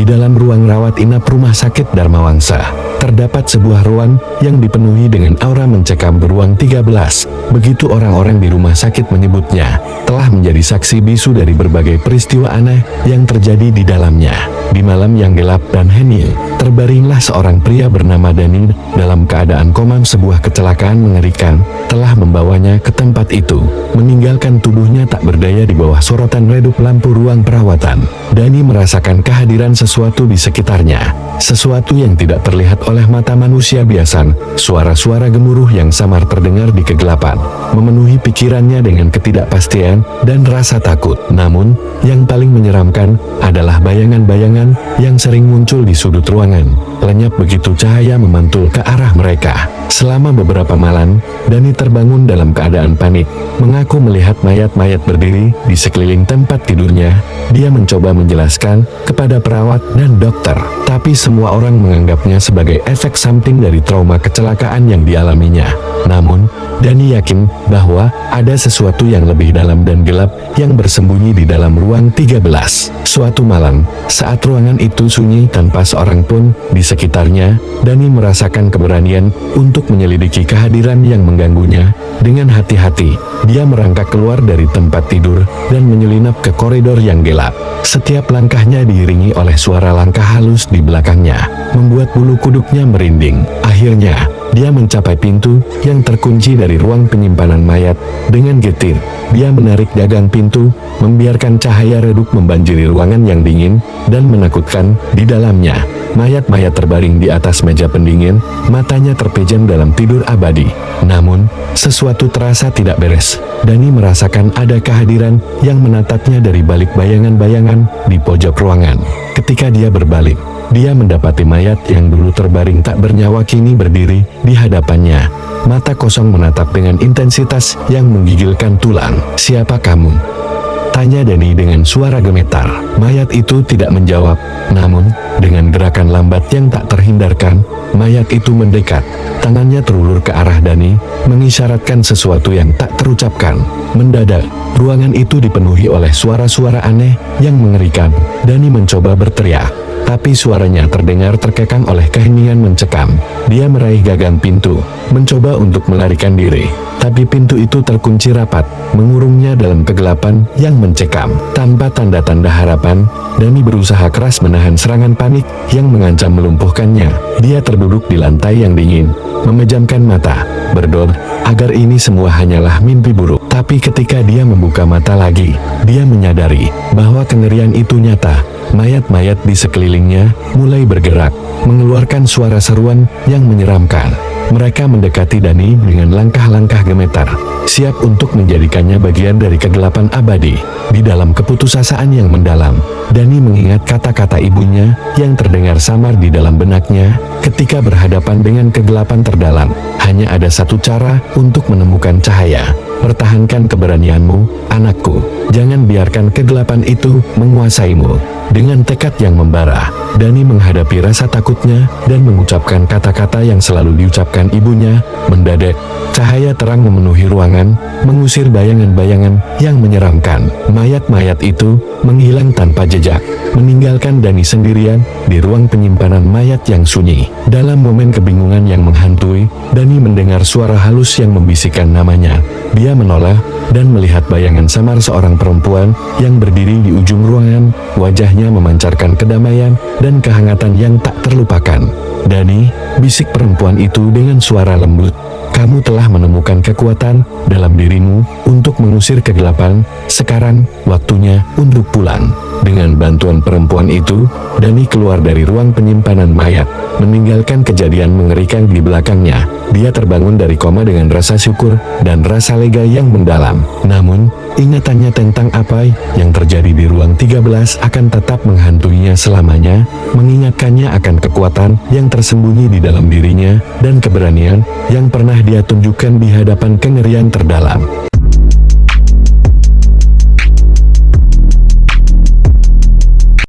dalam ruang rawat inap Rumah Sakit Dharma Wangsa, terdapat sebuah ruang yang dipenuhi dengan aura mencekam beruang 13. Begitu orang-orang di rumah sakit menyebutnya, telah menjadi saksi bisu dari berbagai peristiwa aneh yang terjadi di dalamnya. Di malam yang gelap dan hening, terbaringlah seorang pria bernama Dani dalam keadaan koma. Sebuah kecelakaan mengerikan telah membawanya ke tempat itu, meninggalkan tubuhnya tak berdaya di bawah sorotan redup lampu ruang perawatan. Dani merasakan kehadiran sesuatu di sekitarnya, sesuatu yang tidak terlihat oleh mata manusia biasa. Suara-suara gemuruh yang samar terdengar di kegelapan, memenuhi pikirannya dengan ketidakpastian dan rasa takut. Namun, yang paling menyeramkan adalah bayangan-bayangan yang sering muncul di sudut ruangan, lenyap begitu cahaya memantul ke arah mereka. Selama beberapa malam, Dani terbangun dalam keadaan panik, mengaku melihat mayat-mayat berdiri di sekeliling tempat tidurnya. Dia mencoba menjelaskan kepada perawat dan dokter, tapi semua orang menganggapnya sebagai efek samping dari trauma kecelakaan yang dialaminya. Namun, Dani yakin bahwa ada sesuatu yang lebih dalam dan gelap yang bersembunyi di dalam ruang 13. Suatu malam, saat ruangan itu sunyi tanpa seorang pun di sekitarnya, Dani merasakan keberanian untuk menyelidiki kehadiran yang mengganggunya. Dengan hati-hati, dia merangkak keluar dari tempat tidur dan menyelinap ke koridor yang gelap. Setiap langkahnya diiringi oleh suara langkah halus di belakangnya, membuat bulu kuduknya merinding. Akhirnya, dia mencapai pintu yang terkunci dari ruang penyimpanan mayat. Dengan getir, dia menarik gagang pintu, membiarkan cahaya redup membanjiri ruangan yang dingin dan menakutkan. Di dalamnya, mayat-mayat terbaring di atas meja pendingin, matanya terpejam dalam tidur abadi. Namun, sesuatu terasa tidak beres. Dani merasakan ada kehadiran yang menatapnya dari balik bayangan-bayangan di pojok ruangan. Ketika dia berbalik, dia mendapati mayat yang dulu terbaring tak bernyawa kini berdiri di hadapannya. Mata kosong menatap dengan intensitas yang menggigilkan tulang. "Siapa kamu?" tanya Dani dengan suara gemetar. Mayat itu tidak menjawab, namun dengan gerakan lambat yang tak terhindarkan, mayat itu mendekat. Tangannya terulur ke arah Dani, mengisyaratkan sesuatu yang tak terucapkan. Mendadak, ruangan itu dipenuhi oleh suara-suara aneh yang mengerikan. Dani mencoba berteriak, tapi suaranya terdengar terkekang oleh keheningan mencekam. Dia meraih gagang pintu, mencoba untuk melarikan diri, tapi pintu itu terkunci rapat, mengurungnya dalam kegelapan yang mencekam. Tanpa tanda-tanda harapan, Dani berusaha keras menahan serangan panik yang mengancam melumpuhkannya. Dia terduduk di lantai yang dingin, memejamkan mata, berdoa agar ini semua hanyalah mimpi buruk. Tapi ketika dia membuka mata lagi, dia menyadari bahwa kengerian itu nyata. Mayat-mayat di sekelilingnya mulai bergerak, mengeluarkan suara seruan yang menyeramkan. Mereka mendekati Dani dengan langkah-langkah gemetar, siap untuk menjadikannya bagian dari kegelapan abadi. Di dalam keputusasaan yang mendalam, Dani mengingat kata-kata ibunya yang terdengar samar di dalam benaknya. Ketika berhadapan dengan kegelapan terdalam, hanya ada satu cara untuk menemukan cahaya. Pertahankan keberanianmu, anakku. Jangan biarkan kegelapan itu menguasaimu. Dengan tekad yang membara, Dani menghadapi rasa takutnya dan mengucapkan kata-kata yang selalu diucapkan ibunya. Mendadak, cahaya terang memenuhi ruangan, mengusir bayangan-bayangan yang menyeramkan. Mayat-mayat itu menghilang tanpa jejak, meninggalkan Dani sendirian di ruang penyimpanan mayat yang sunyi. Dalam momen kebingungan yang menghantui, Dani mendengar suara halus yang membisikkan namanya. Dia menoleh dan melihat bayangan samar seorang perempuan yang berdiri di ujung ruangan. Wajahnya memancarkan kedamaian dan kehangatan yang tak terlupakan. "Dani," bisik perempuan itu dengan suara lembut, "kamu telah menemukan kekuatan dalam dirimu untuk mengusir kegelapan. Sekarang, waktunya untuk pulang." Dengan bantuan perempuan itu, Dani keluar dari ruang penyimpanan mayat, meninggalkan kejadian mengerikan di belakangnya. Dia terbangun dari koma dengan rasa syukur dan rasa lega yang mendalam. Namun, ingatannya tentang apa yang terjadi di ruang 13 akan tetap menghantuinya selamanya, mengingatkannya akan kekuatan yang tersembunyi di dalam dirinya dan keberanian yang pernah dia tunjukkan di hadapan kengerian terdalam.